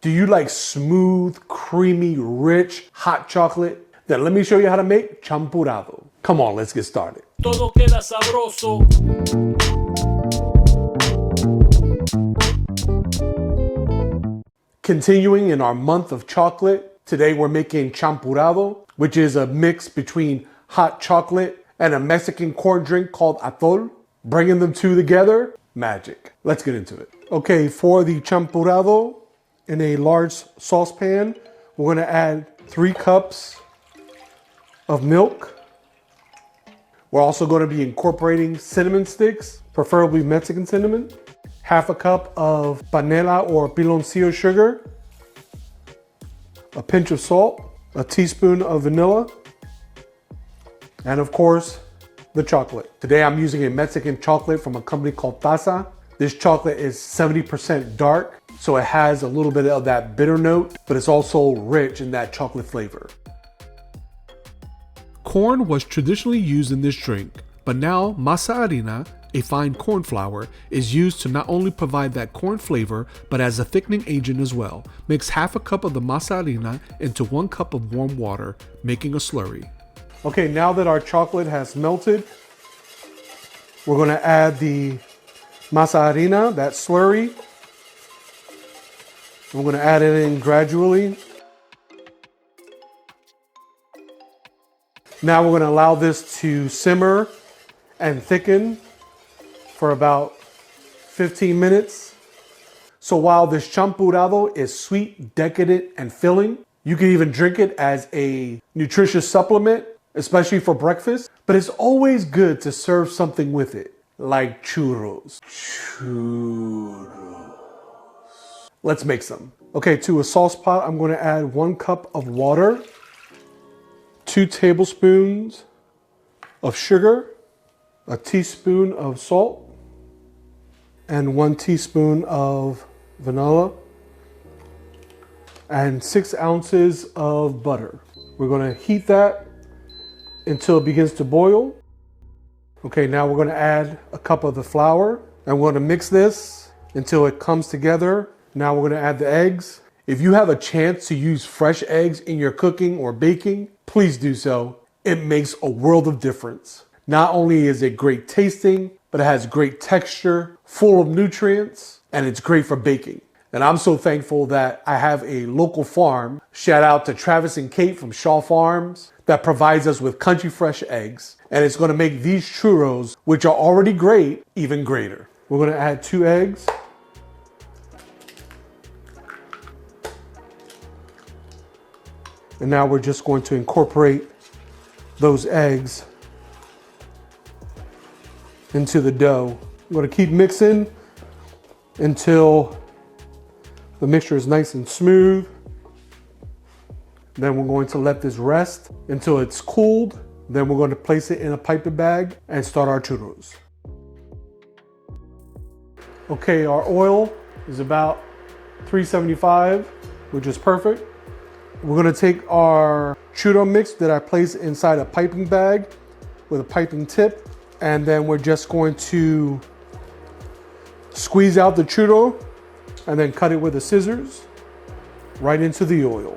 Do you like smooth, creamy, rich, hot chocolate? Then let me show you how to make champurrado. Come on, let's get started. Todo queda sabroso. Continuing in our month of chocolate, today we're making champurrado, which is a mix between hot chocolate and a Mexican corn drink called atol. Bringing them two together, magic. Let's get into it. Okay, for the champurrado, in a large saucepan, we're gonna add 3 cups of milk. We're also gonna be incorporating cinnamon sticks, preferably Mexican cinnamon, half a cup of panela or piloncillo sugar, a pinch of salt, a teaspoon of vanilla, and of course, the chocolate. Today I'm using a Mexican chocolate from a company called Taza. This chocolate is 70% dark, so it has a little bit of that bitter note, but it's also rich in that chocolate flavor. Corn was traditionally used in this drink, but now masa harina, a fine corn flour, is used to not only provide that corn flavor, but as a thickening agent as well. Mix half a cup of the masa harina into 1 cup of warm water, making a slurry. Okay, now that our chocolate has melted, we're gonna add the masa harina, that slurry. I'm gonna add it in gradually. Now we're gonna allow this to simmer and thicken for about 15 minutes. So while this champurrado is sweet, decadent, and filling, you can even drink it as a nutritious supplement, especially for breakfast. But it's always good to serve something with it, like churros. Let's make some. Okay, to a sauce pot, I'm gonna add 1 cup of water, 2 tablespoons of sugar, a teaspoon of salt, and 1 teaspoon of vanilla, and 6 ounces of butter. We're gonna heat that until it begins to boil. Okay, now we're gonna add a cup of the flour, and we're gonna mix this until it comes together. Now we're gonna add the eggs. If you have a chance to use fresh eggs in your cooking or baking, please do so. It makes a world of difference. Not only is it great tasting, but it has great texture, full of nutrients, and it's great for baking. And I'm so thankful that I have a local farm, shout out to Travis and Kate from Shaw Farms, that provides us with country fresh eggs. And it's gonna make these churros, which are already great, even greater. We're gonna add 2 eggs. And now we're just going to incorporate those eggs into the dough. I'm gonna keep mixing until the mixture is nice and smooth. Then we're going to let this rest until it's cooled. Then we're going to place it in a piping bag and start our churros. Okay, our oil is about 375, which is perfect. We're gonna take our churro mix that I placed inside a piping bag with a piping tip, and then we're just going to squeeze out the churro and then cut it with the scissors right into the oil.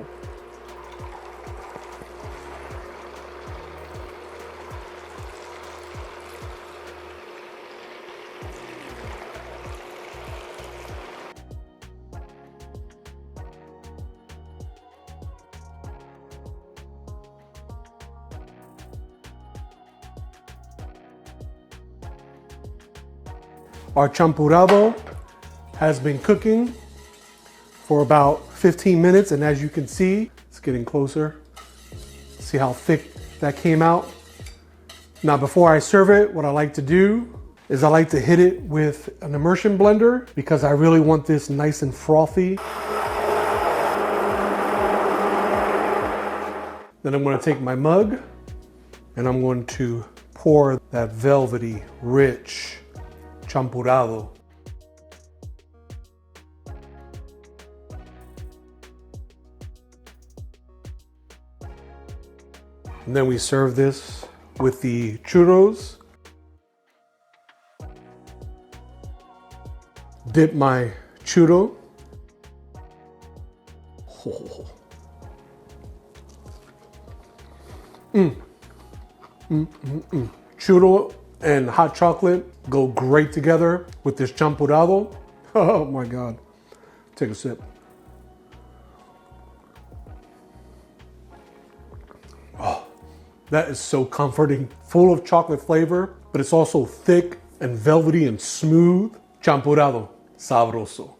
Our champurrado has been cooking for about 15 minutes, and as you can see, it's getting closer. See how thick that came out? Now, before I serve it, what I like to do is I like to hit it with an immersion blender because I really want this nice and frothy. Then I'm going to take my mug and I'm going to pour that velvety, rich champurrado. And then we serve this with the churros. Dip my churro Oh. Churro and hot chocolate go great together with this champurrado. Oh my God. Take a sip. Oh, that is so comforting. Full of chocolate flavor, but it's also thick and velvety and smooth. Champurrado, sabroso.